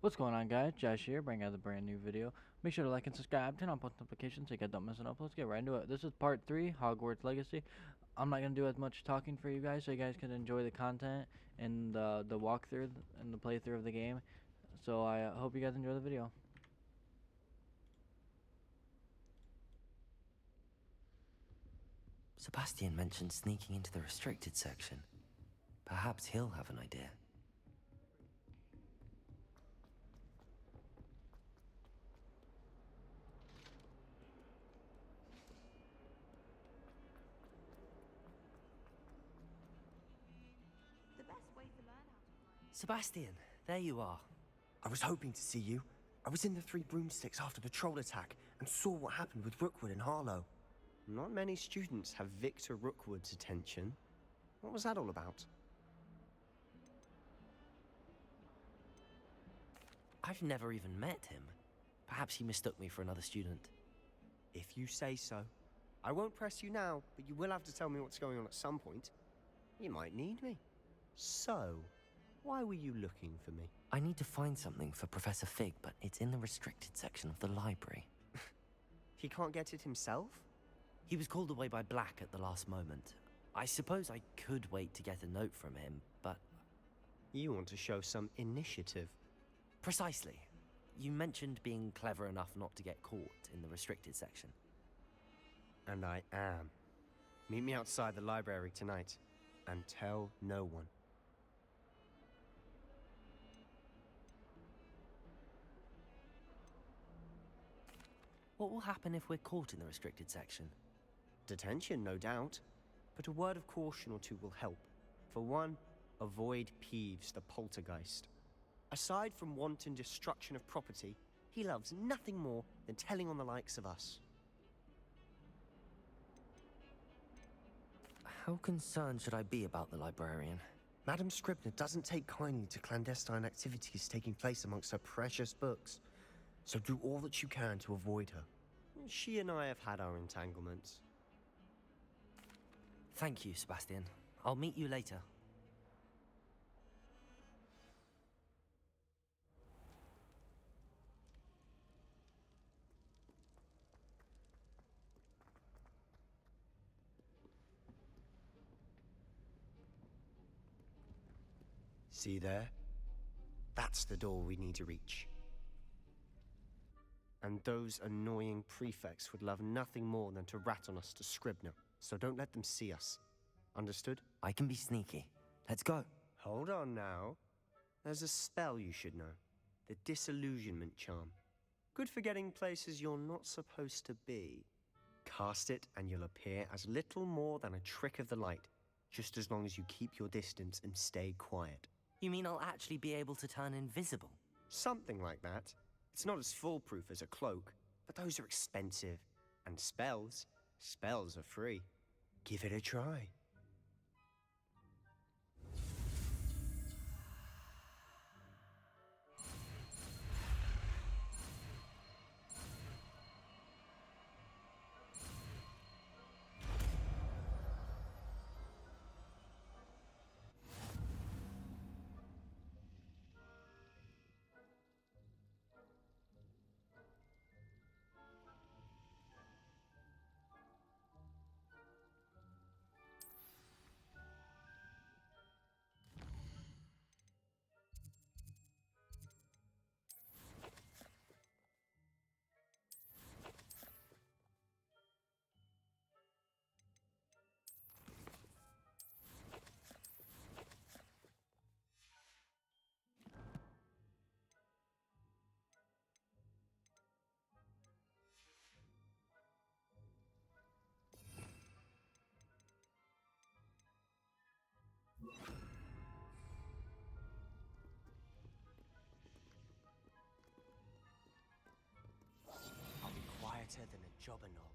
What's going on, guys? Josh here, bringing out a brand new video. Make sure to like and subscribe, turn on post notifications so you guys don't miss an upload. Let's get right into it. This is part 3, Hogwarts Legacy. I'm not going to do as much talking for you guys so you guys can enjoy the content and the walkthrough and the playthrough of the game. So I hope you guys enjoy the video. Sebastian mentioned sneaking into the restricted section. Perhaps he'll have an idea. The best way to learn how to fly. Sebastian, there you are. I was hoping to see you. I was in the Three Broomsticks after the troll attack and saw what happened with Rookwood and Harlow. Not many students have Victor Rookwood's attention. What was that all about? I've never even met him. Perhaps he mistook me for another student. If you say so. I won't press you now, but you will have to tell me what's going on at some point. You might need me. So, why were you looking for me? I need to find something for Professor Fig, but it's in the restricted section of the library. He can't get it himself? He was called away by Black at the last moment. I suppose I could wait to get a note from him, but... You want to show some initiative. Precisely. You mentioned being clever enough not to get caught in the restricted section. And I am. Meet me outside the library tonight, and tell no one. What will happen if we're caught in the restricted section? Detention, no doubt. But a word of caution or two will help. For one, avoid Peeves the poltergeist. Aside from wanton destruction of property, he loves nothing more than telling on the likes of us. How concerned should I be about the librarian? Madame Scribner doesn't take kindly to clandestine activities taking place amongst her precious books. So do all that you can to avoid her. She and I have had our entanglements. Thank you, Sebastian. I'll meet you later. See there? That's the door we need to reach. And those annoying prefects would love nothing more than to rat on us to Scribner, so don't let them see us. Understood? I can be sneaky. Let's go. Hold on now. There's a spell you should know. The Disillusionment Charm. Good for getting places you're not supposed to be. Cast it and you'll appear as little more than a trick of the light, just as long as you keep your distance and stay quiet. You mean I'll actually be able to turn invisible? Something like that. It's not as foolproof as a cloak, but those are expensive. And spells are free. Give it a try. I'll be quieter than a jobberknoll.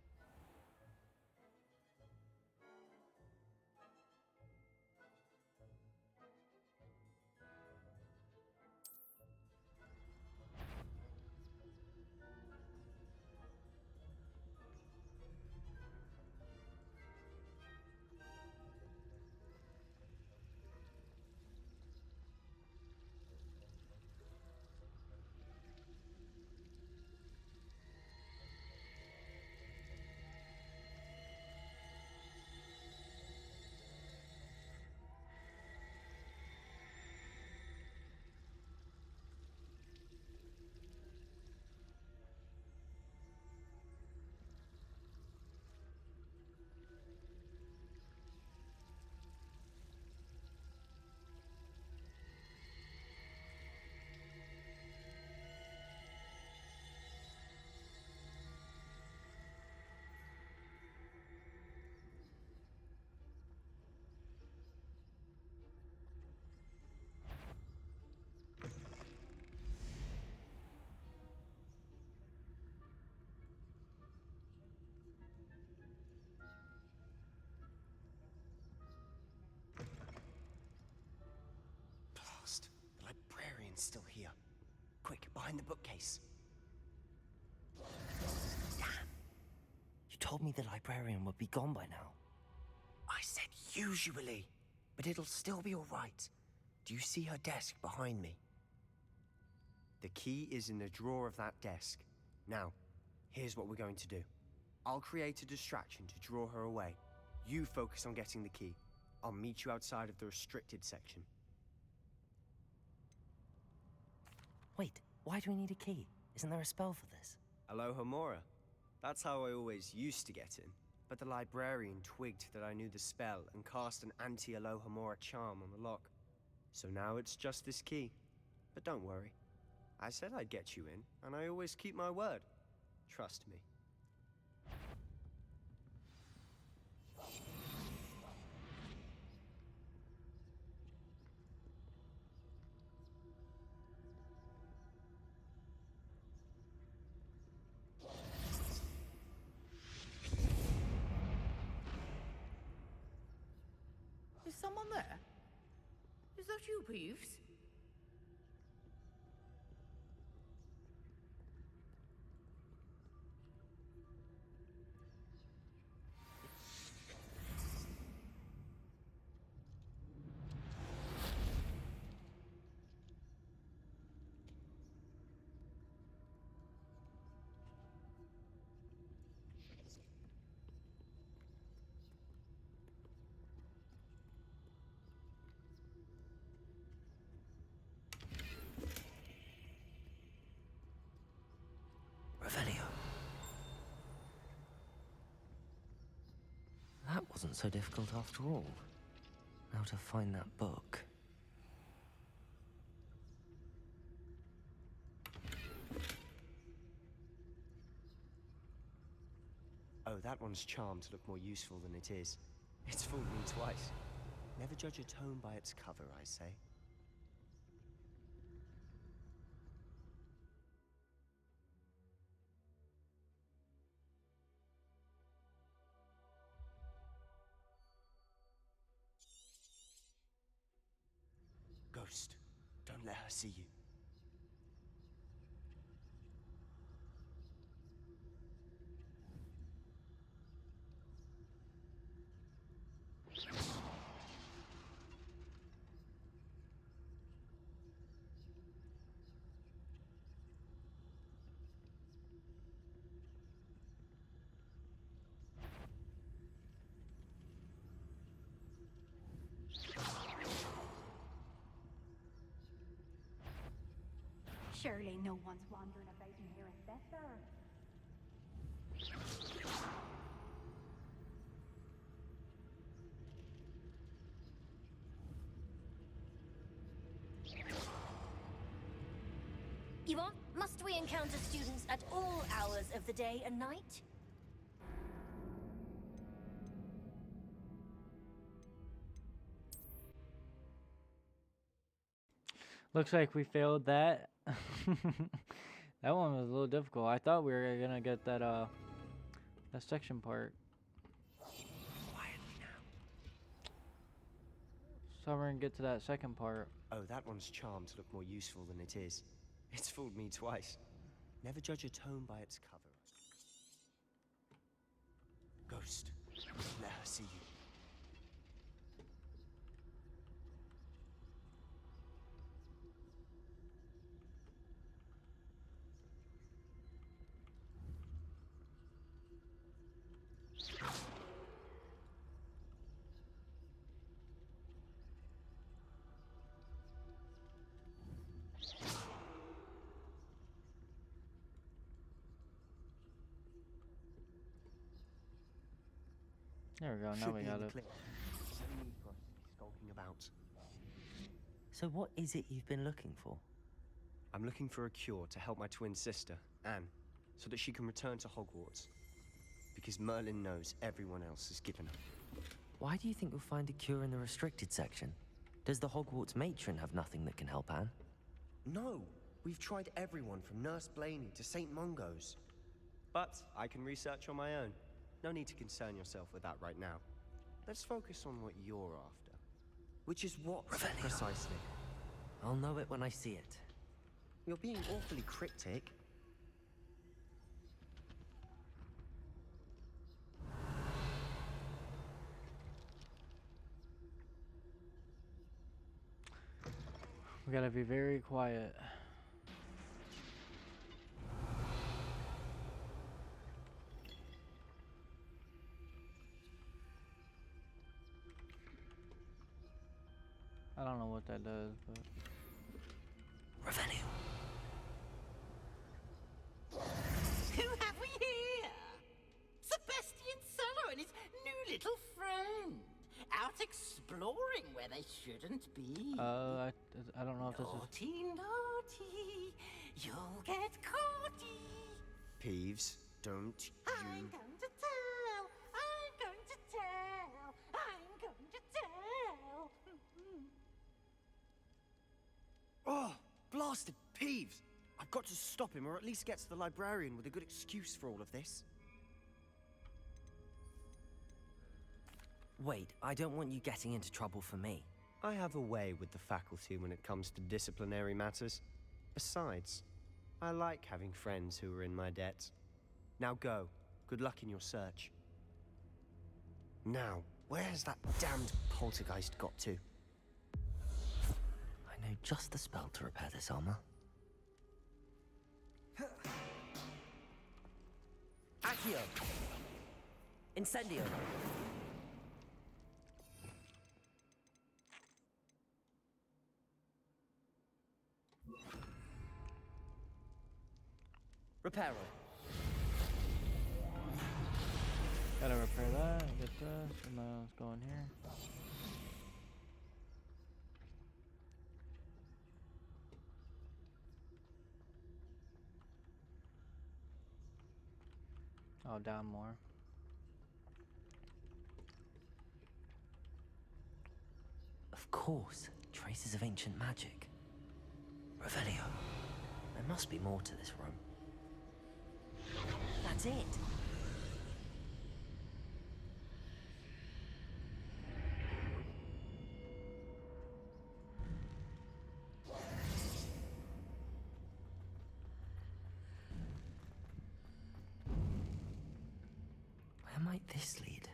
It's still here. Quick, behind the bookcase. You told me the librarian would be gone by now. I said usually, but it'll still be all right. Do you see her desk behind me? The key is in the drawer of that desk. Now, here's what we're going to do. I'll create a distraction to draw her away. You focus on getting the key. I'll meet you outside of the restricted section. Wait, why do we need a key? Isn't there a spell for this? Alohomora. That's how I always used to get in. But the librarian twigged that I knew the spell and cast an anti-Alohomora charm on the lock. So now it's just this key. But don't worry. I said I'd get you in, and I always keep my word. Trust me. Is someone there? Is that you, Peeves? Revelio. That wasn't so difficult after all. Now to find that book. Oh, that one's charmed to look more useful than it is. It's fooled me twice. Never judge a tome by its cover, I say. Ghost, don't let her see you. Surely no one's wandering about in here at this hour. Yvonne, must we encounter students at all hours of the day and night? Looks like we failed that. That one was a little difficult. I thought we were gonna get that that section part. Quietly now. So we're gonna get to that second part. Oh, that one's charmed to look more useful than it is. It's fooled me twice. Never judge a tome by its cover. Ghost, don't let her see you. There we go. Now Should we be in got the it. clear. No need for us to be skulking about. So what is it you've been looking for? I'm looking for a cure to help my twin sister, Anne, so that she can return to Hogwarts. Because Merlin knows everyone else has given up. Why do you think you'll find a cure in the restricted section? Does the Hogwarts matron have nothing that can help Anne? No! We've tried everyone from Nurse Blaney to St. Mungo's. But I can research on my own. No need to concern yourself with that right now. Let's focus on what you're after. Which is what, Revelio. precisely? I'll know it when I see it. You're being awfully cryptic. We gotta be very quiet. I don't know what that does, but... Revelio. Who have we here? Sebastian Cello and his new little friend. Out exploring where they shouldn't be. I don't know if this is... Naughty, naughty. You'll get caughty. Peeves, don't I'm you... going to tell. I'm going to tell. I'm going to tell. Oh, blasted Peeves! I've got to stop him, or at least get to the librarian with a good excuse for all of this. Wait, I don't want you getting into trouble for me. I have a way with the faculty when it comes to disciplinary matters. Besides, I like having friends who are in my debt. Now go. Good luck in your search. Now, where's that damned poltergeist got to? I know just the spell to repair this armor. Accio! Incendio! Reparo. Gotta repair that, get this, and then let's go in here. Oh, down more. Of course, traces of ancient magic. Revelio. There must be more to this room. That's it. Where might this lead?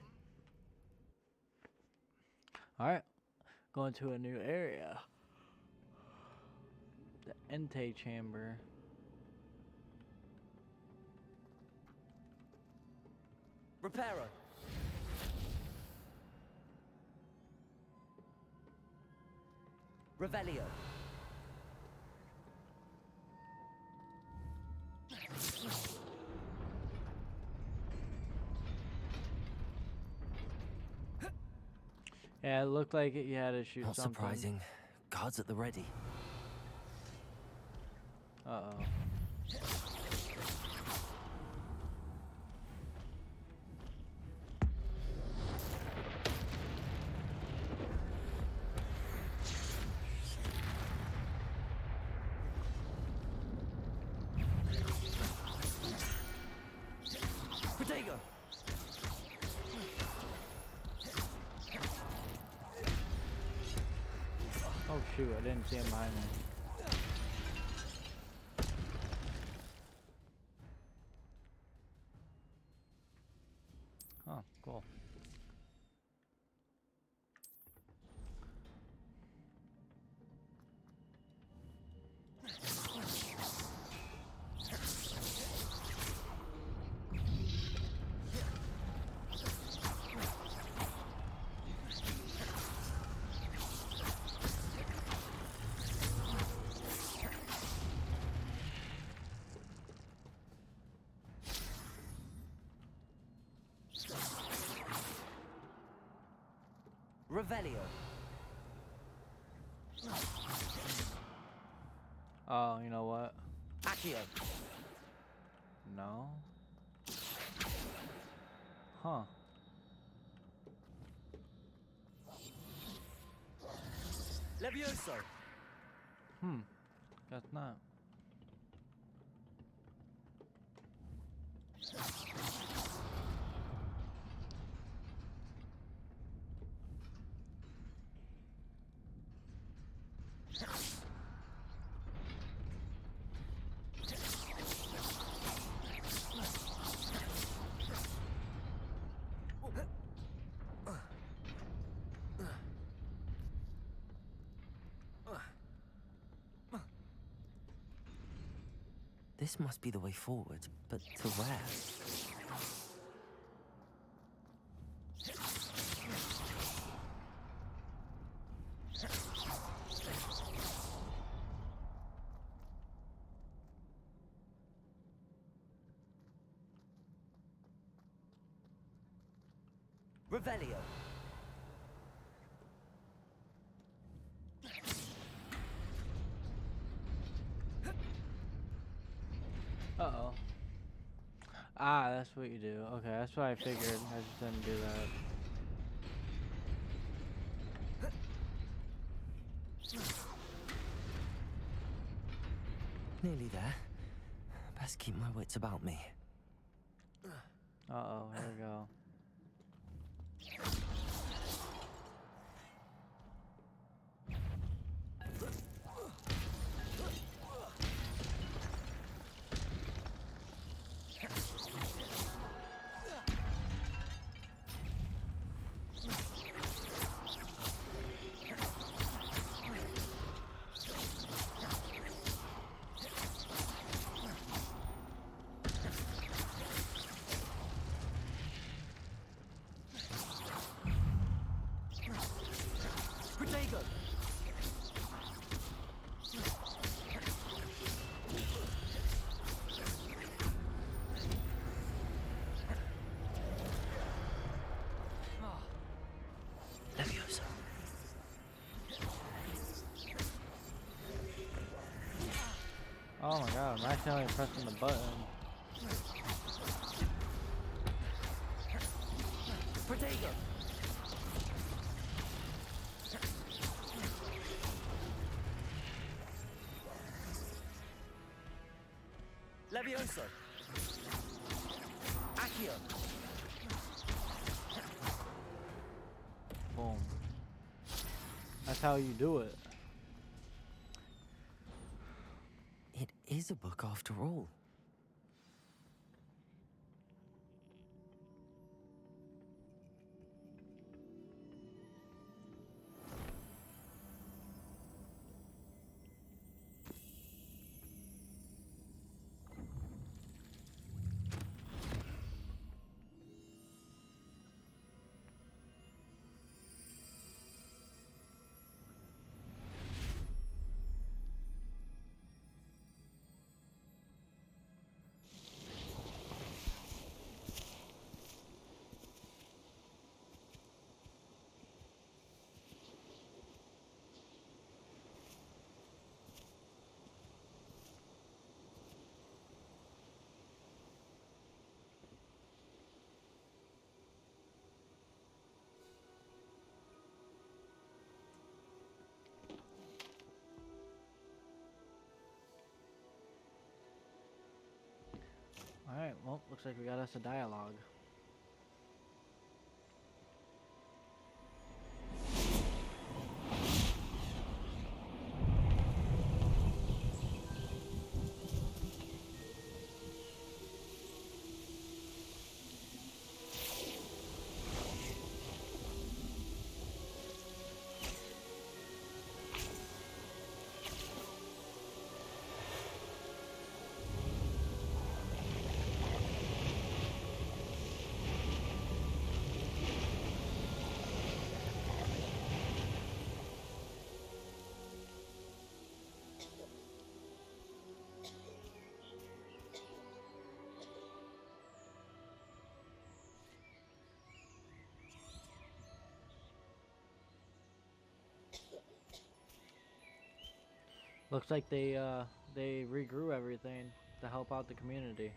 Alright, going to a new area. The Ente Chamber. Reparo. Revelio. Yeah, it looked like you had to shoot Not something. surprising. Guards at the ready. Uh-oh. Protego! Oh shoot, I didn't see him behind me. Oh, cool. Revelio. Oh, you know what? Accio. No. Huh. Levioso. Guess not. This must be the way forward, but to where? Revelio. Uh-oh. Ah, that's what you do. Okay, that's what I figured. I just didn't do that. Nearly there. Best keep my wits about me. Uh-oh, here we go. Leviosa. Oh my god, I'm accidentally pressing the button. Protego. Leviosa. Accio. Boom. That's how you do it. It is a book after all. Alright, well, looks like we got us a dialogue. Looks like they regrew everything to help out the community.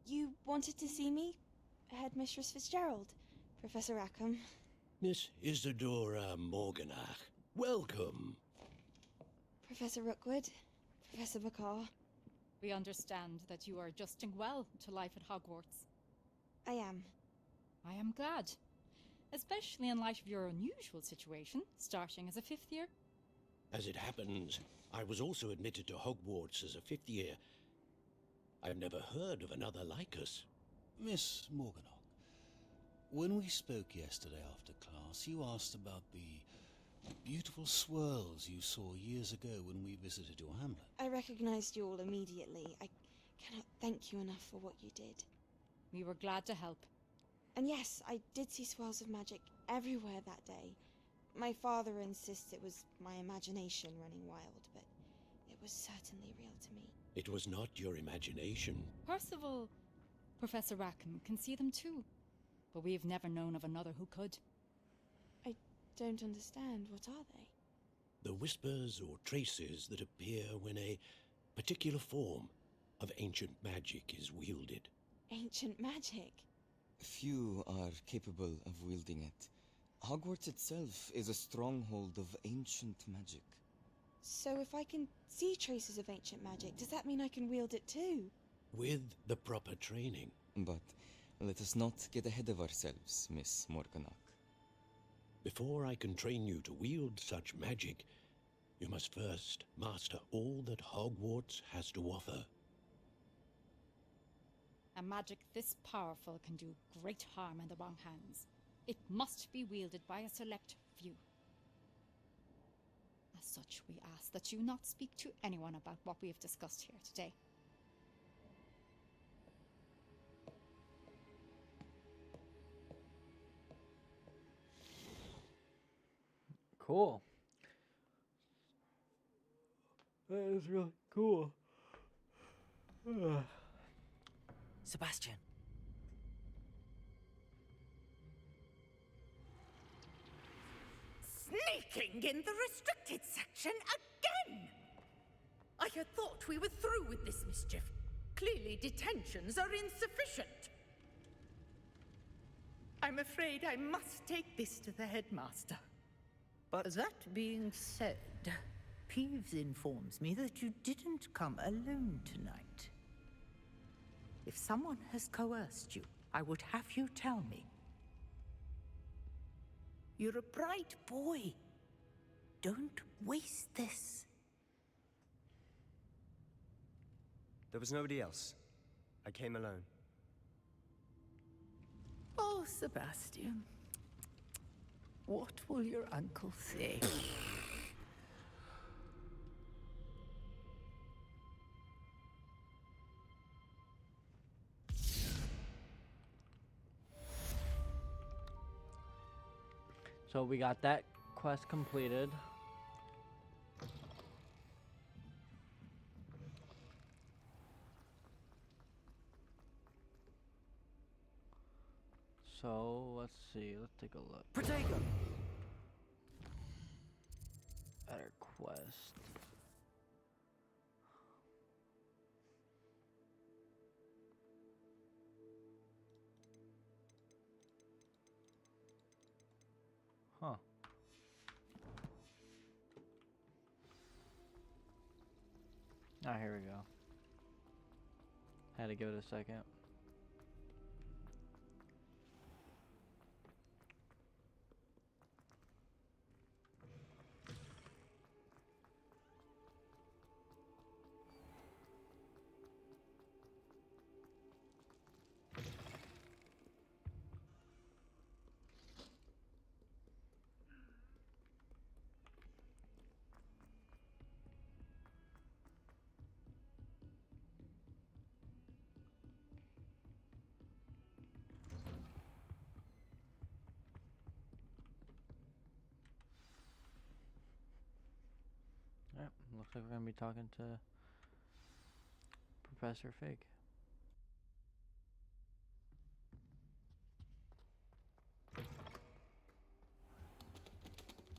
You wanted to see me? Headmistress Fitzgerald, Professor Rackham. Miss Isadora Morganach, welcome. Professor Rookwood, Professor Bakar. We understand that you are adjusting well to life at Hogwarts. I am. I am glad. Especially in light of your unusual situation, starting as a 5th year. As it happens, I was also admitted to Hogwarts as a fifth year. I've never heard of another like us. Miss Morganock, when we spoke yesterday after class, you asked about the beautiful swirls you saw years ago when we visited your hamlet. I recognized you all immediately. I cannot thank you enough for what you did. We were glad to help. And yes, I did see swirls of magic everywhere that day. My father insists it was my imagination running wild, but it was certainly real to me. It was not your imagination. Percival, Professor Rackham can see them too, but we've never known of another who could. I don't understand. What are they? The whispers or traces that appear when a particular form of ancient magic is wielded. Ancient magic? Few are capable of wielding it. Hogwarts itself is a stronghold of ancient magic. So if I can see traces of ancient magic, does that mean I can wield it too? With the proper training. But let us not get ahead of ourselves, Miss Morganock. Before I can train you to wield such magic, you must first master all that Hogwarts has to offer. A magic this powerful can do great harm in the wrong hands. It must be wielded by a select few. As such, we ask that you not speak to anyone about what we have discussed here today. Cool. That is really cool. Sebastian. Sneaking in the restricted section again! I had thought we were through with this mischief. Clearly detentions are insufficient. I'm afraid I must take this to the headmaster. But that being said, Peeves informs me that you didn't come alone tonight. If someone has coerced you, I would have you tell me. You're a bright boy. Don't waste this. There was nobody else. I came alone. Oh, Sebastian. What will your uncle say? So we got that quest completed. So let's see, let's take a look Protego! at our quest. Huh. Ah, here we go. Had to give it a second. Yep, looks like we're gonna be talking to Professor Fig.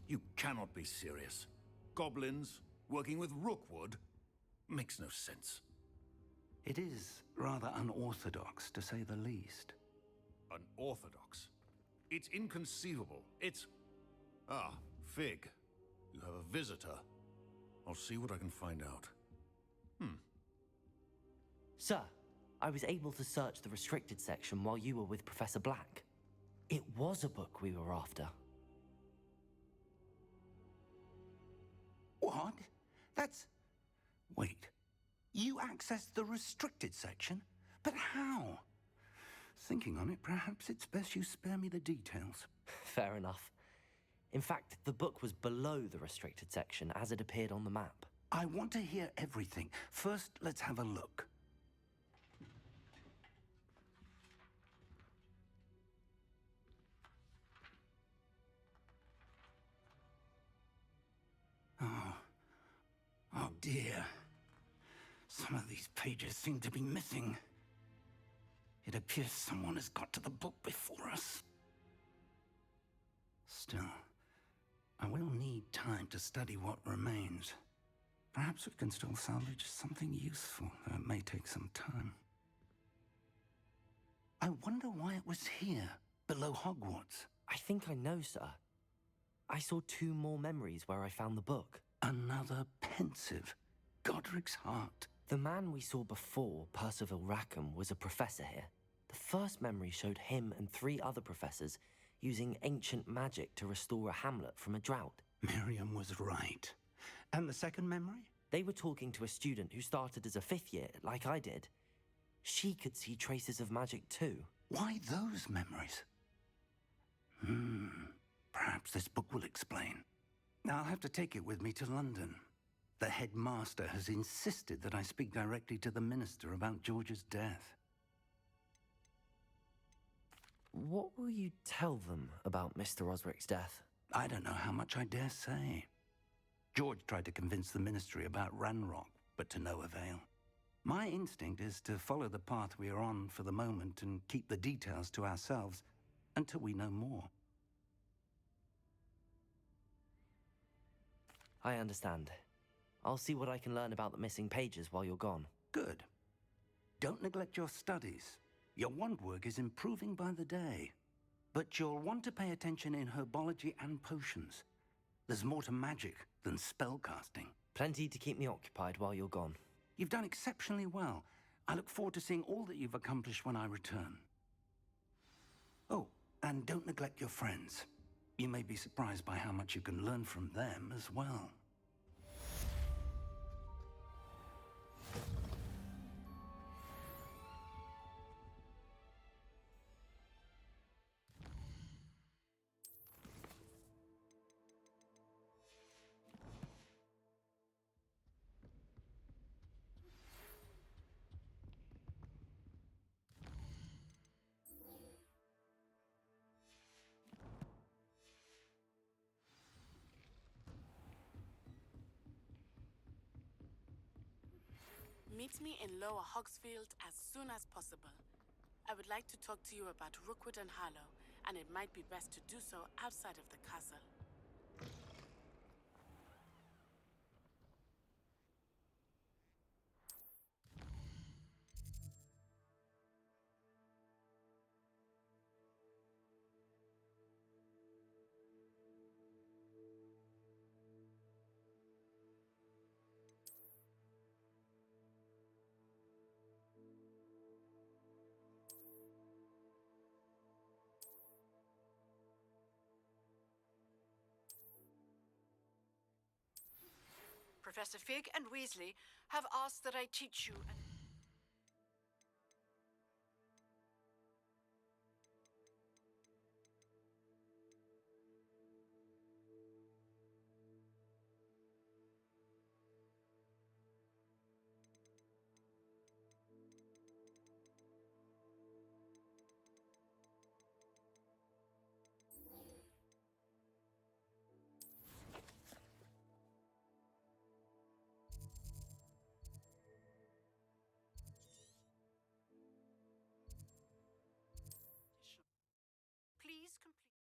You cannot be serious. Goblins working with Rookwood makes no sense. It is rather unorthodox, to say the least. Unorthodox? It's inconceivable. It's... Ah, Fig. You have a visitor. I'll see what I can find out. Sir, I was able to search the restricted section while you were with Professor Black. It was a book we were after. What? That's... Wait. You accessed the restricted section? But how? Thinking on it, perhaps it's best you spare me the details. Fair enough. In fact, the book was below the restricted section as it appeared on the map. I want to hear everything. First, let's have a look. Oh dear. Some of these pages seem to be missing. It appears someone has got to the book before us. Still, I will need time to study what remains. Perhaps we can still salvage something useful, though it may take some time. I wonder why it was here, below Hogwarts. I think I know, sir. I saw 2 more memories where I found the book. Another pensive. Godric's heart. The man we saw before, Percival Rackham, was a professor here. The first memory showed him and 3 other professors using ancient magic to restore a hamlet from a drought. Miriam was right. And the second memory? They were talking to a student who started as a 5th year, like I did. She could see traces of magic too. Why those memories? Perhaps this book will explain. I'll have to take it with me to London. The headmaster has insisted that I speak directly to the minister about George's death. What will you tell them about Mr. Osric's death? I don't know how much I dare say. George tried to convince the ministry about Ranrock, but to no avail. My instinct is to follow the path we are on for the moment and keep the details to ourselves until we know more. I understand. I'll see what I can learn about the missing pages while you're gone. Good. Don't neglect your studies. Your wand work is improving by the day. But you'll want to pay attention in herbology and potions. There's more to magic than spellcasting. Plenty to keep me occupied while you're gone. You've done exceptionally well. I look forward to seeing all that you've accomplished when I return. Oh, and don't neglect your friends. You may be surprised by how much you can learn from them as well. Meet me in Lower Hogsfield as soon as possible. I would like to talk to you about Rookwood and Harlow, and it might be best to do so outside of the castle. Professor Fig and Weasley have asked that I teach you Please complete.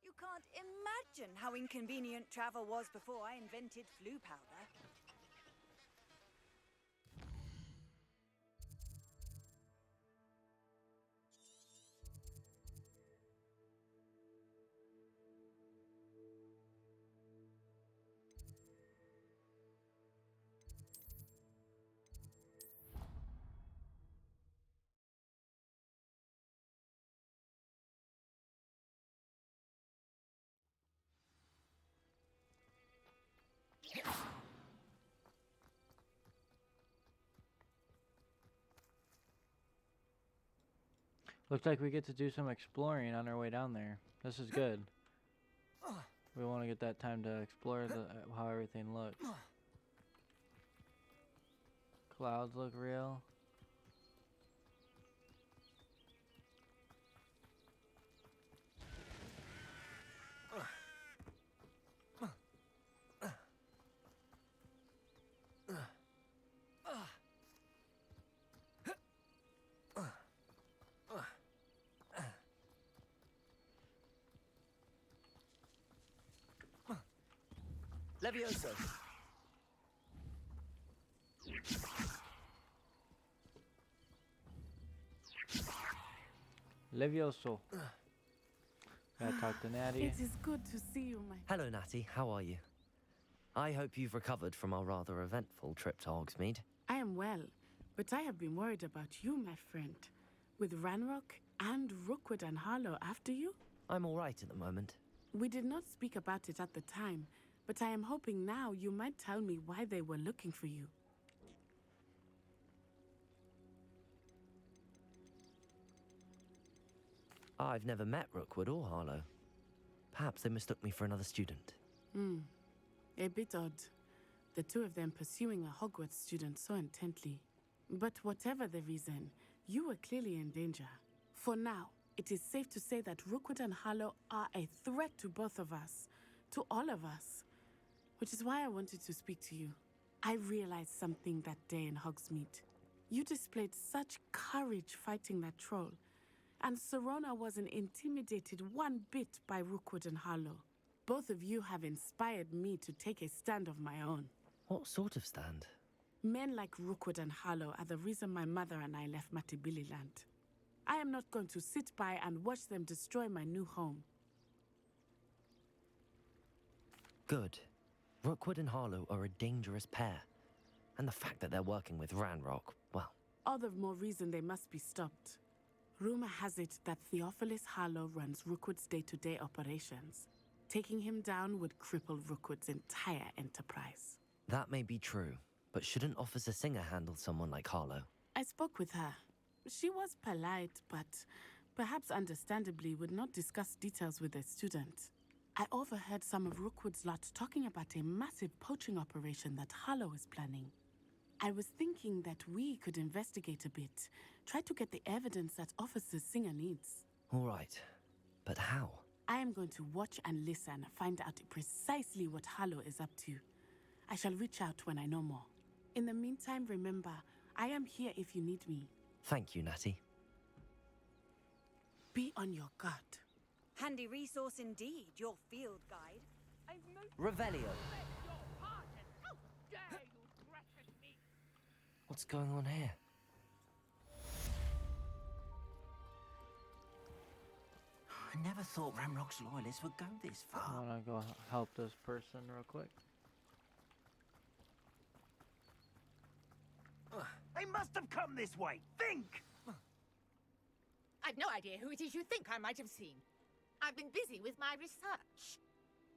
You can't imagine how inconvenient travel was before I invented flu powder. Looks like we get to do some exploring on our way down there. This is good. We want to get that time to explore how everything looks. Clouds look real. Levioso. Levioso. Gotta talk to Natty. It is good to see you, my... Hello, Natty. How are you? I hope you've recovered from our rather eventful trip to Hogsmeade. I am well, but I have been worried about you, my friend. With Ranrock and Rookwood and Harlow after you? I'm all right at the moment. We did not speak about it at the time, but I am hoping now you might tell me why they were looking for you. I've never met Rookwood or Harlow. Perhaps they mistook me for another student. A bit odd. The two of them pursuing a Hogwarts student so intently. But whatever the reason, you were clearly in danger. For now, it is safe to say that Rookwood and Harlow are a threat to both of us. To all of us. Which is why I wanted to speak to you. I realized something that day in Hogsmeade. You displayed such courage fighting that troll. And Serona wasn't intimidated one bit by Rookwood and Harlow. Both of you have inspired me to take a stand of my own. What sort of stand? Men like Rookwood and Harlow are the reason my mother and I left Matibililand. I am not going to sit by and watch them destroy my new home. Good. Rookwood and Harlow are a dangerous pair. And the fact that they're working with Ranrock, well... All the more reason they must be stopped. Rumor has it that Theophilus Harlow runs Rookwood's day-to-day operations. Taking him down would cripple Rookwood's entire enterprise. That may be true, but shouldn't Officer Singer handle someone like Harlow? I spoke with her. She was polite, but perhaps understandably would not discuss details with a student. I overheard some of Rookwood's lot talking about a massive poaching operation that Harlow is planning. I was thinking that we could investigate a bit, try to get the evidence that Officer Singer needs. All right, but how? I am going to watch and listen, find out precisely what Harlow is up to. I shall reach out when I know more. In the meantime, remember, I am here if you need me. Thank you, Natty. Be on your guard. Handy resource indeed, your field guide. Revelio. What's going on here? I never thought Ranrock's loyalists would go this far. I wanna go help this person real quick. They must have come this way. Think! I've no idea who it is you think I might have seen. I've been busy with my research.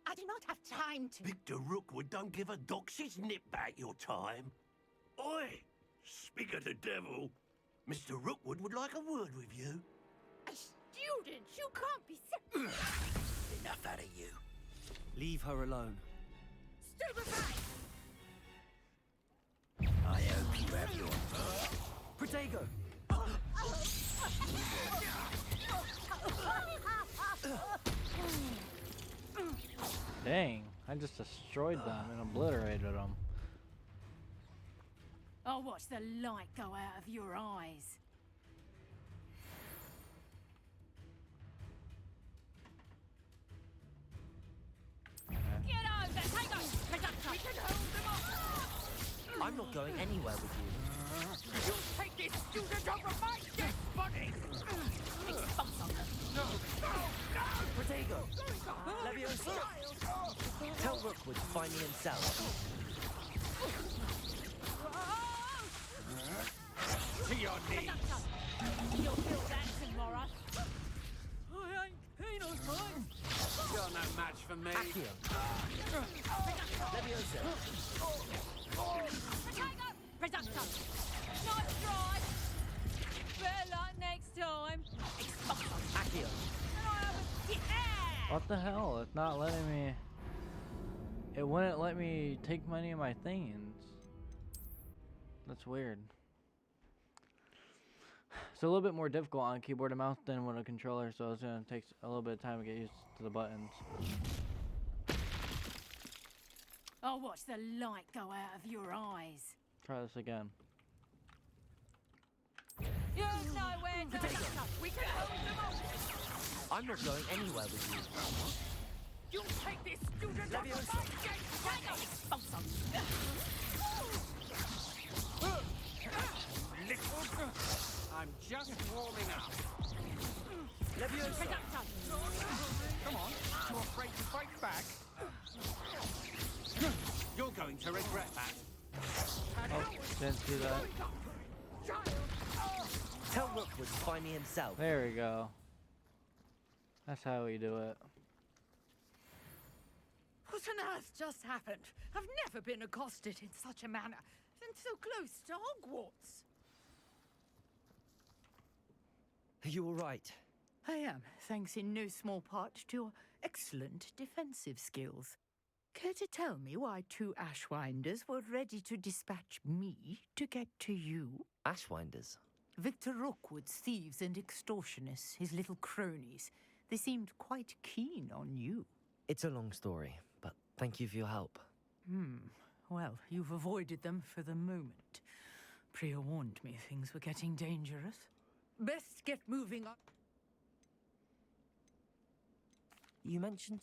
I do not have time to... Victor Rookwood don't give a doxy's nip back your time. Oi! Speak of the devil. Mr. Rookwood would like a word with you. A student? You can't be... Enough out of you. Leave her alone. Stupefy! I hope you have your... Protego! Dang, I just destroyed them and obliterated them. I'll watch the light go out of your eyes. Get over! Take us! We can hold them off! I'm not going anywhere with you. You'll take this student over my dead body! Expulse them! No! No! Protego! Leviosa! Tell Rookwood to find me himself. To your knees! You'll feel that tomorrow. I ain't keen on mine. You're no match for me. Accio. Leviosa! Potato! Presenter! Nice try! Better luck next time! Expulso! Accio! Yeah! What the hell? It's not letting me. It wouldn't let me take any of my things. That's weird. It's a little bit more difficult on keyboard and mouse than with a controller, so it's gonna take a little bit of time to get used to the buttons. I'll watch the light go out of your eyes. Try this again. You know where to go. We can hold them all. I'm not going anywhere with you. You take this student off Leviosa! my gate! Potato! Expulso! I'm just warming up. Leviosa! Presenter! Come on, you afraid to fight back? You're going to regret that. Oh, didn't see that. Tell Rookwood to find me himself. There we go. That's how we do it. What on earth just happened? I've never been accosted in such a manner, and so close to Hogwarts. Are you all right? I am, thanks in no small part to your excellent defensive skills. Care to tell me why two Ashwinders were ready to dispatch me to get to you? Ashwinders? Victor Rookwood's thieves and extortionists, his little cronies. They seemed quite keen on you. It's a long story, but thank you for your help. Well, you've avoided them for the moment. Priya warned me things were getting dangerous. Best get moving on. You mentioned...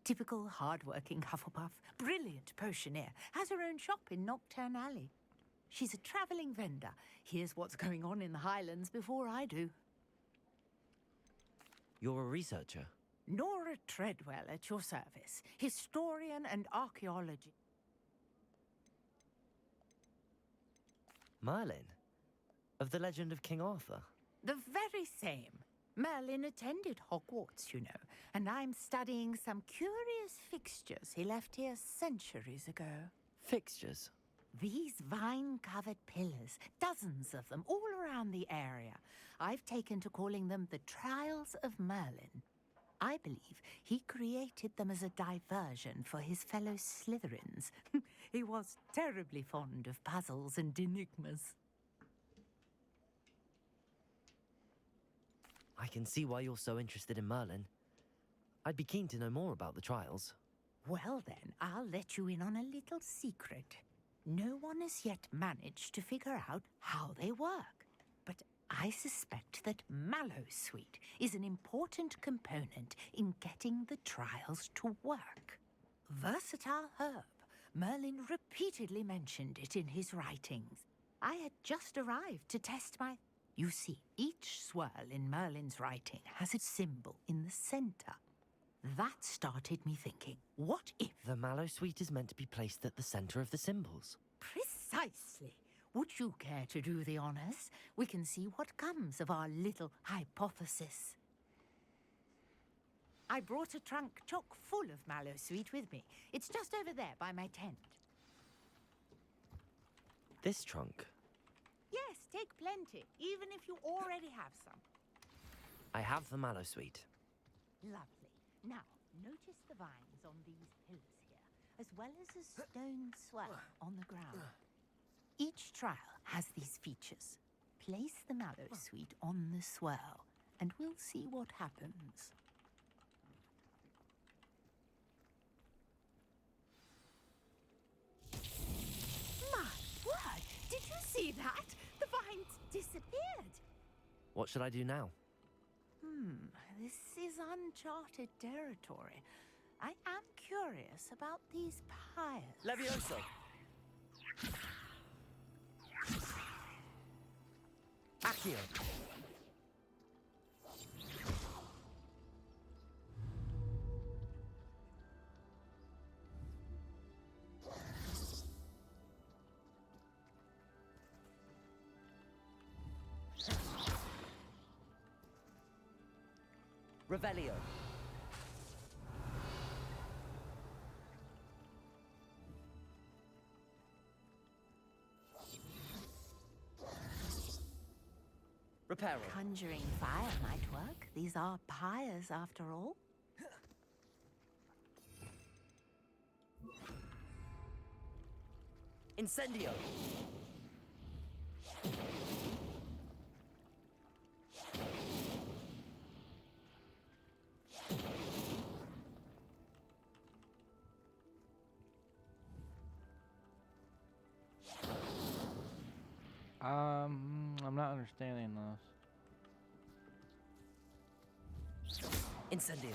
Typical hard-working Hufflepuff, brilliant potioneer, has her own shop in Nocturne Alley. She's a travelling vendor. Here's what's going on in the Highlands before I do. You're a researcher? Nora Treadwell at your service, historian and archaeologist. Merlin? Of the legend of King Arthur? The very same. Merlin attended Hogwarts, you know, and I'm studying some curious fixtures he left here centuries ago. Fixtures? These vine-covered pillars, dozens of them, all around the area. I've taken to calling them the Trials of Merlin. I believe he created them as a diversion for his fellow Slytherins. He was terribly fond of puzzles and enigmas. I can see why you're so interested in Merlin. I'd be keen to know more about the trials. Well then, I'll let you in on a little secret. No one has yet managed to figure out how they work. But I suspect that Mallowsweet is an important component in getting the trials to work. Versatile herb. Merlin repeatedly mentioned it in his writings. I had just arrived to test my... You see, each swirl in Merlin's writing has a symbol in the center. That started me thinking, what if... The Mallowsweet is meant to be placed at the center of the symbols. Precisely. Would you care to do the honors? We can see what comes of our little hypothesis. I brought a trunk chock full of Mallowsweet with me. It's just over there by my tent. This trunk? Yes, take plenty, even if you already have some. I have the Mallowsweet. Lovely. Now, notice the vines on these pillars here, as well as a stone swell on the ground. Each trial has these features. Place the Mallowsweet on the swirl, and we'll see what happens. My word! Did you see that? The vines disappeared. What should I do now? This is uncharted territory. I am curious about these pyres. Leviosa! Accio! Revelio. peril. Conjuring fire might work. These are pyres, after all. Incendio. I'm not understanding this. Incendio.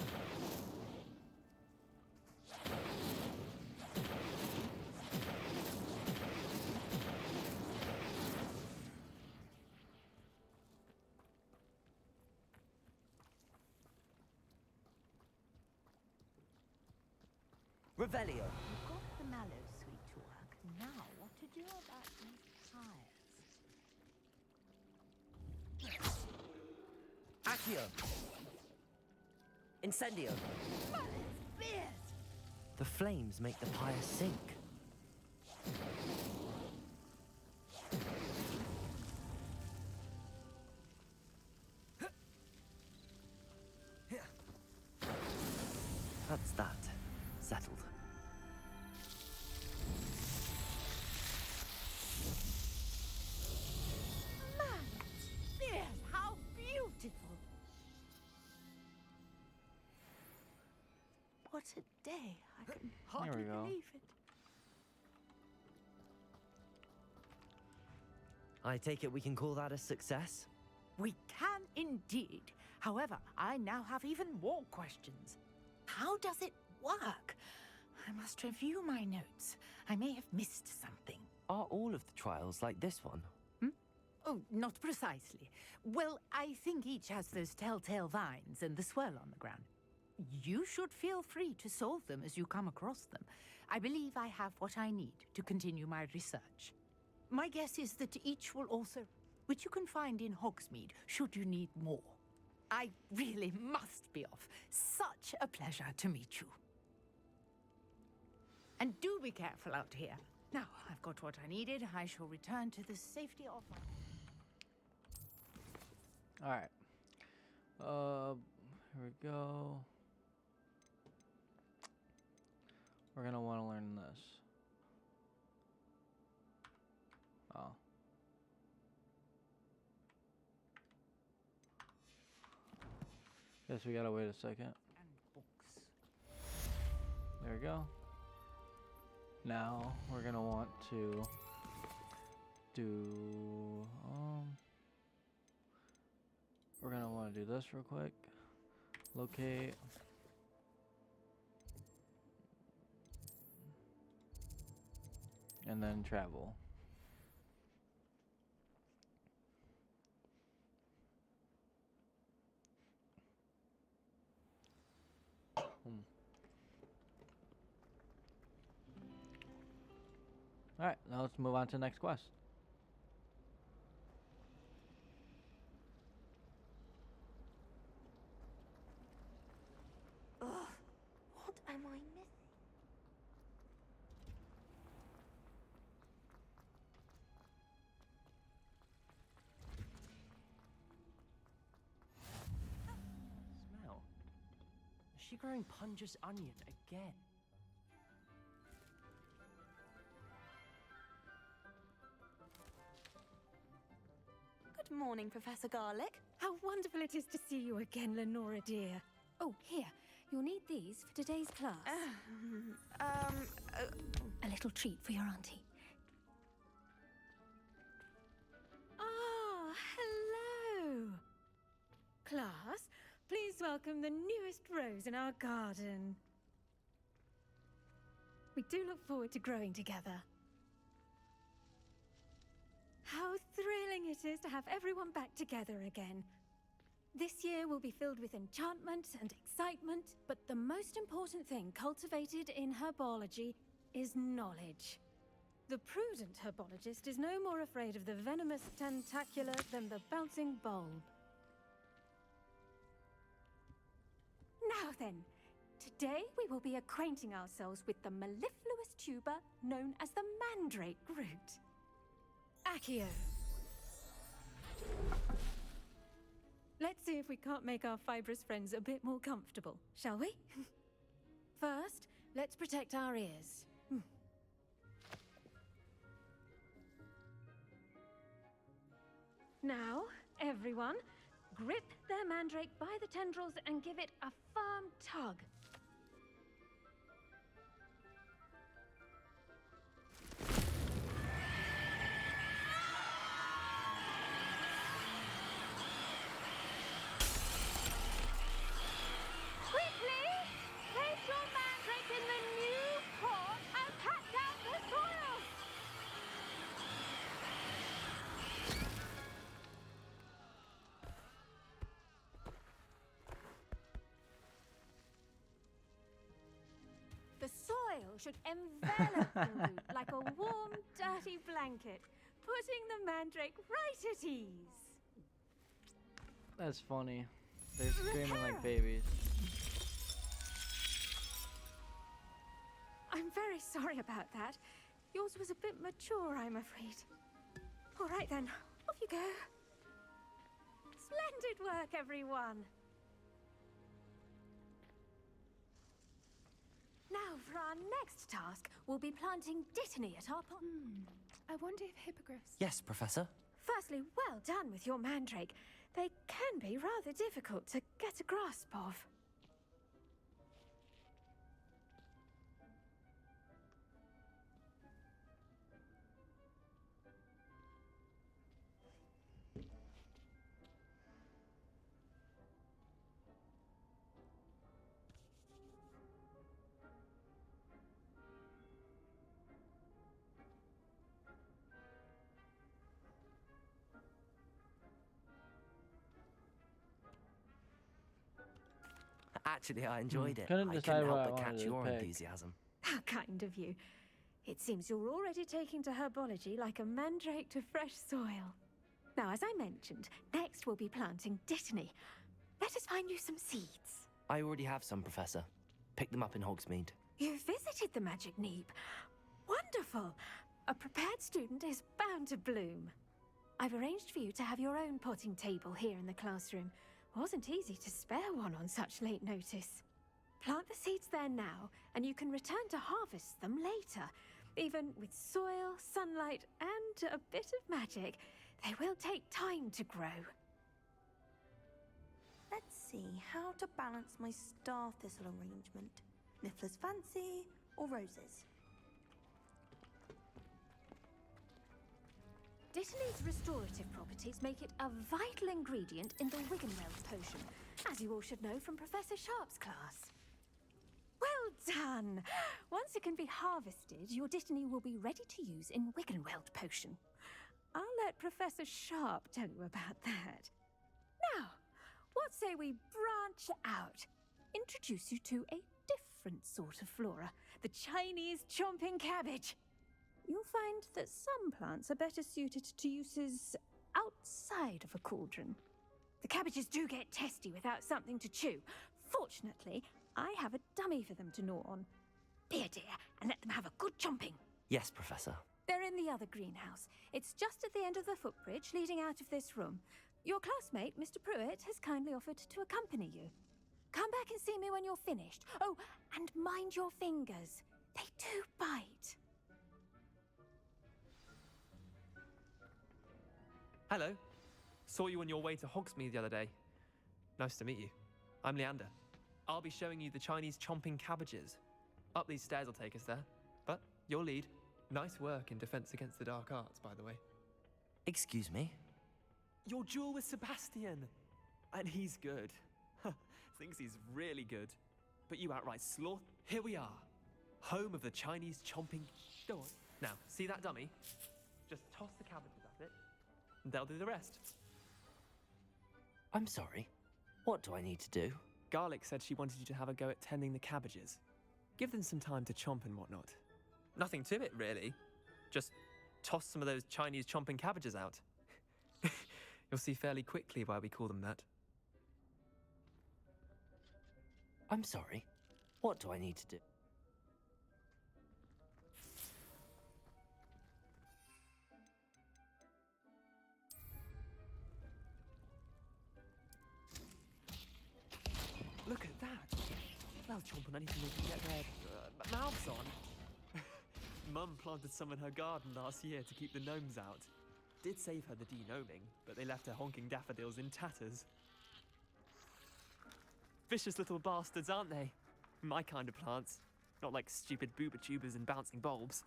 Revelio. You've got the mallow sweet to work. Now, what to do about these pyres? Accio. Incendio. The flames make the pyre sink. That's that. Settled. Man, fierce! How beautiful! What a day! I can hardly go. believe it. I take it we can call that a success? We can indeed. However, I now have even more questions. How does it work? I must review my notes. I may have missed something. Are all of the trials like this one? Oh, not precisely. Well, I think each has those telltale vines and the swirl on the ground. You should feel free to solve them as you come across them. I believe I have what I need to continue my research. My guess is that each will also, which you can find in Hogsmeade, should you need more. I really must be off. Such a pleasure to meet you. And do be careful out here. Now, I've got what I needed. I shall return to the safety of my... Alright. Here we go. We're gonna want to learn this. Oh. Guess we gotta wait a second. There we go. Now we're gonna want to do we're gonna want to do this real quick. Locate. And then travel. Alright, now let's move on to the next quest. Ugh, what am I missing? Smell. Is she growing Punja's onion again? Good morning, Professor Garlick. How wonderful it is to see you again, Lenora dear. Oh, here. You'll need these for today's class. A little treat for your auntie. Ah, hello. Class, please welcome the newest rose in our garden. We do look forward to growing together. How thrilling it is to have everyone back together again. This year will be filled with enchantment and excitement, but the most important thing cultivated in herbology is knowledge. The prudent herbologist is no more afraid of the venomous tentacular than the bouncing bulb. Now then, today we will be acquainting ourselves with the mellifluous tuber known as the mandrake root. Accio. see if we can't make our fibrous friends a bit more comfortable, shall we? First, let's protect our ears. Now, everyone, grip their mandrake by the tendrils and give it a firm tug. Quickly! Place your mandrake in the new pot and pat down the soil! The soil should envelop the root like a warm, dirty blanket, putting the mandrake right at ease. That's funny. They're screaming like babies. I'm very sorry about that. Yours was a bit mature, I'm afraid. All right then, off you go. Splendid work, everyone. Now, for our next task, we'll be planting dittany at our pot. I wonder if hippogriffs... Yes, Professor. Firstly, well done with your mandrake. They can be rather difficult to get a grasp of. Actually, I enjoyed it. Couldn't I decide couldn't what I help but wanted catch to your pick. enthusiasm. How kind of you. It seems you're already taking to herbology like a mandrake to fresh soil. Now, as I mentioned, next we'll be planting dittany. Let us find you some seeds. I already have some, Professor. Picked them up in Hogsmeade. You visited the Magic Neep. Wonderful. A prepared student is bound to bloom. I've arranged for you to have your own potting table here in the classroom. Wasn't easy to spare one on such late notice. Plant the seeds there now, and you can return to harvest them later. Even with soil, sunlight, and a bit of magic, they will take time to grow. Let's see how to balance my star thistle arrangement. Miffler's fancy or roses? Dittany's restorative properties make it a vital ingredient in the Wiggenweld potion, as you all should know from Professor Sharp's class. Well done! Once it can be harvested, your dittany will be ready to use in Wiggenweld potion. I'll let Professor Sharp tell you about that. Now, what say we branch out? Introduce you to a different sort of flora, the Chinese chomping cabbage. You'll find that some plants are better suited to uses outside of a cauldron. The cabbages do get testy without something to chew. Fortunately, I have a dummy for them to gnaw on. Here, dear, and let them have a good chomping. Yes, Professor. They're in the other greenhouse. It's just at the end of the footbridge leading out of this room. Your classmate, Mr. Pruitt, has kindly offered to accompany you. Come back and see me when you're finished. Oh, and mind your fingers. They do bite. Hello. Saw you on your way to Hogsmeade the other day. Nice to meet you. I'm Leander. I'll be showing you the Chinese chomping cabbages. Up these stairs will take us there. But your lead. Nice work in Defense Against the Dark Arts, by the way. Excuse me? Your duel with Sebastian. And he's good. Thinks he's really good. But you outright slaughter. Here we are. Home of the Chinese chomping... Go on. Now, see that dummy? Just toss the cabbages at it. And they'll do the rest. I'm sorry. What do I need to do? Garlic said she wanted you to have a go at tending the cabbages. Give them some time to chomp and whatnot. Nothing to it, really. Just toss some of those Chinese chomping cabbages out. You'll see fairly quickly why we call them that. I'm sorry. What do I need to do? they'll chomp on anything they can get their mouths on. Mum planted some in her garden last year to keep the gnomes out. Did save her the de-gnoming, but they left her honking daffodils in tatters. Vicious little bastards, aren't they? My kind of plants. Not like stupid booba tubers and bouncing bulbs.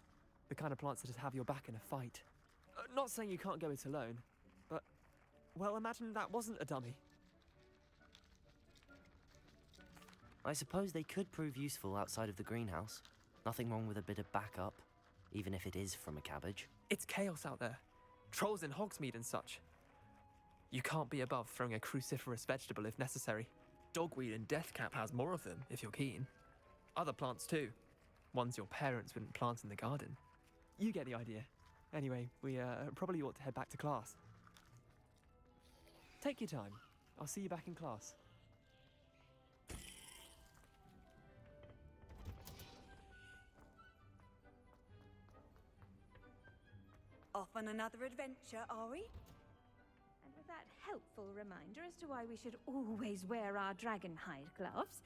The kind of plants that just have your back in a fight. Not saying you can't go it alone, but, well, imagine that wasn't a dummy. I suppose they could prove useful outside of the greenhouse. Nothing wrong with a bit of backup, even if it is from a cabbage. It's chaos out there. Trolls in Hogsmeade and such. You can't be above throwing a cruciferous vegetable if necessary. Dogweed and deathcap has more of them, if you're keen. Other plants too. Ones your parents wouldn't plant in the garden. You get the idea. Anyway, we probably ought to head back to class. Take your time. I'll see you back in class. Off on another adventure, are we? And with that helpful reminder as to why we should always wear our dragon hide gloves,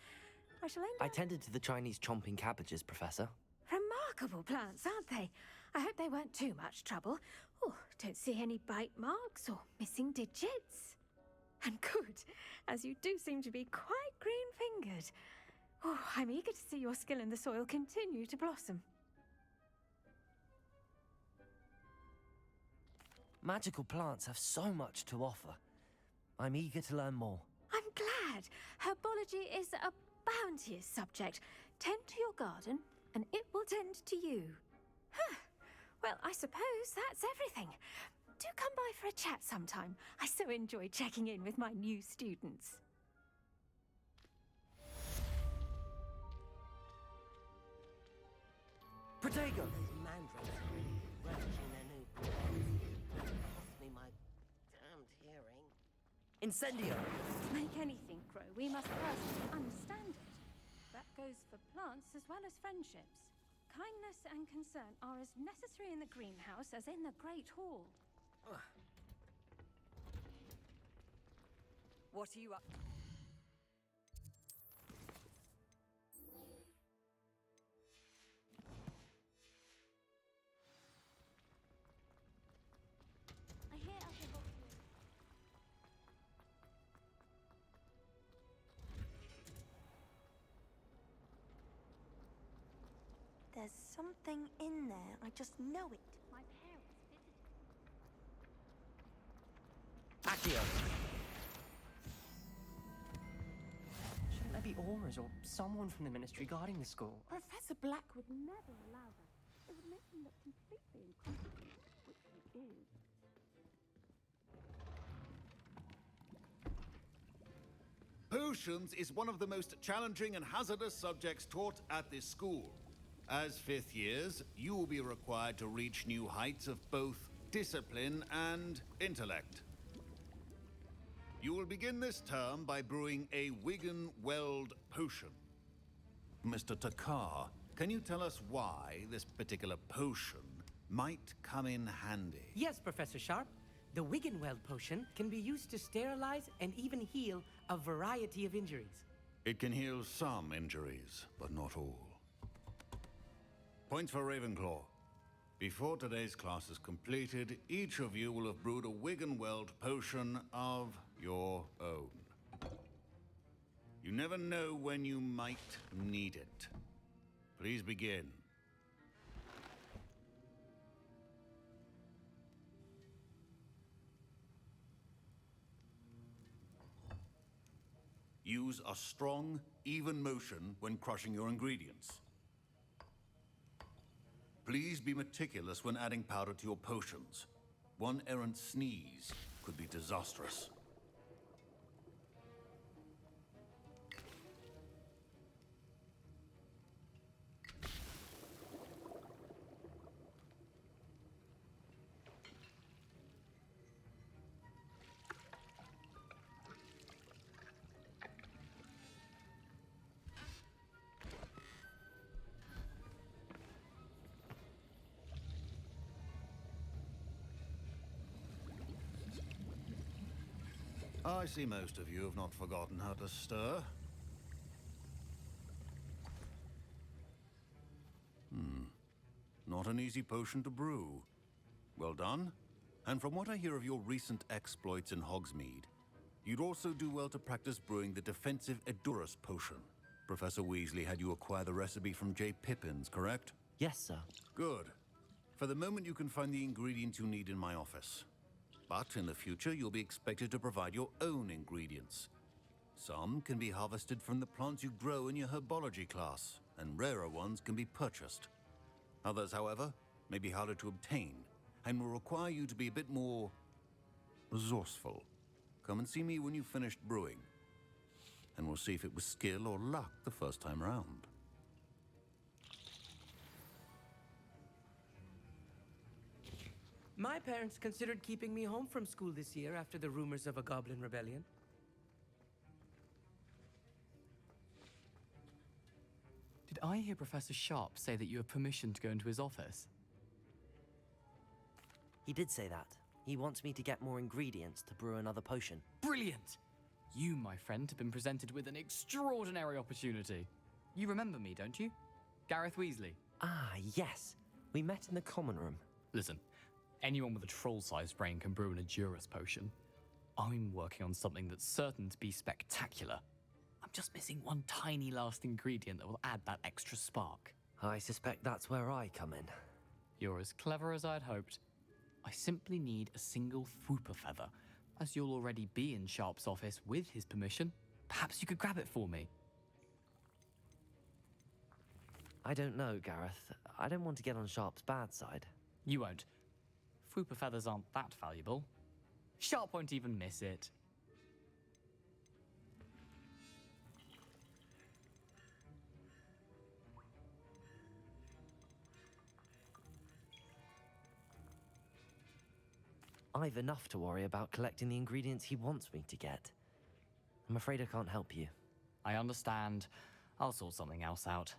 I shall end I up... tended to the Chinese chomping cabbages, Professor. Remarkable plants, aren't they? I hope they weren't too much trouble. Oh, don't see any bite marks or missing digits. And good, as you do seem to be quite green-fingered. Oh, I'm eager to see your skill in the soil continue to blossom. Magical plants have so much to offer. I'm eager to learn more. I'm glad. Herbology is a bounteous subject. Tend to your garden, and it will tend to you. Huh. Well, I suppose that's everything. Do come by for a chat sometime. I so enjoy checking in with my new students. Protego! Those mandrakes are really relishing their new plans. Cost me my damned hearing. Incendio! To make anything grow, we must first understand it. That goes for plants as well as friendships. Kindness and concern are as necessary in the greenhouse as in the Great Hall. What are you up to? I hear I can help you. There's something in there. I just know it. My parents visited. Accio! Shouldn't there be aurors or someone from the ministry guarding the school? Professor Black would never allow that. It would make him look completely incompetent, which he is. Potions is one of the most challenging and hazardous subjects taught at this school. As fifth years, you will be required to reach new heights of both discipline and intellect. You will begin this term by brewing a Wigan-Weld potion. Mr. Takar, can you tell us why this particular potion might come in handy? Yes, Professor Sharp. The Wiggenweld potion can be used to sterilize and even heal a variety of injuries. It can heal some injuries, but not all. Points for Ravenclaw. Before today's class is completed, each of you will have brewed a Wiggenweld potion of your own. You never know when you might need it. Please begin. Use a strong, even motion when crushing your ingredients. Please be meticulous when adding powder to your potions. One errant sneeze could be disastrous. I see most of you have not forgotten how to stir. not an easy potion to brew. Well done. And from what I hear of your recent exploits in Hogsmeade, you'd also do well to practice brewing the defensive Edurus potion. Professor Weasley had you acquire the recipe from J. Pippins, correct? Yes, sir. Good. For the moment, you can find the ingredients you need in my office. But in the future, you'll be expected to provide your own ingredients. Some can be harvested from the plants you grow in your herbology class, and rarer ones can be purchased. Others, however, may be harder to obtain, and will require you to be a bit more resourceful. Come and see me when you've finished brewing, and we'll see if it was skill or luck the first time round. My parents considered keeping me home from school this year after the rumors of a goblin rebellion. Did I hear Professor Sharp say that you have permission to go into his office? He did say that. He wants me to get more ingredients to brew another potion. Brilliant! You, my friend, have been presented with an extraordinary opportunity. You remember me, don't you? Gareth Weasley. Ah, yes. We met in the common room. Listen, anyone with a troll-sized brain can brew an Edurus potion. I'm working on something that's certain to be spectacular. I'm just missing one tiny last ingredient that will add that extra spark. I suspect that's where I come in. You're as clever as I'd hoped. I simply need a single Fwooper feather. As you'll already be in Sharp's office with his permission, perhaps you could grab it for me. I don't know, Gareth. I don't want to get on Sharp's bad side. You won't. Fwooper feathers aren't that valuable. Sharp won't even miss it. I've enough to worry about collecting the ingredients he wants me to get. I'm afraid I can't help you. I understand. I'll sort something else out.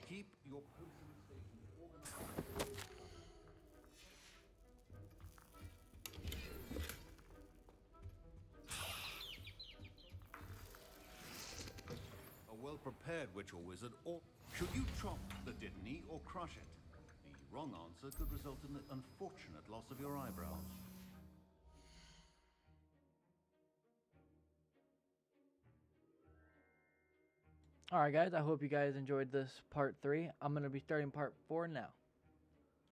Keep your potion station organized. A well-prepared witch or wizard, or should you chop the Dittany or crush it? The wrong answer could result in the unfortunate loss of your eyebrows. Alright guys, I hope you guys enjoyed this part 3. I'm going to be starting part 4 now.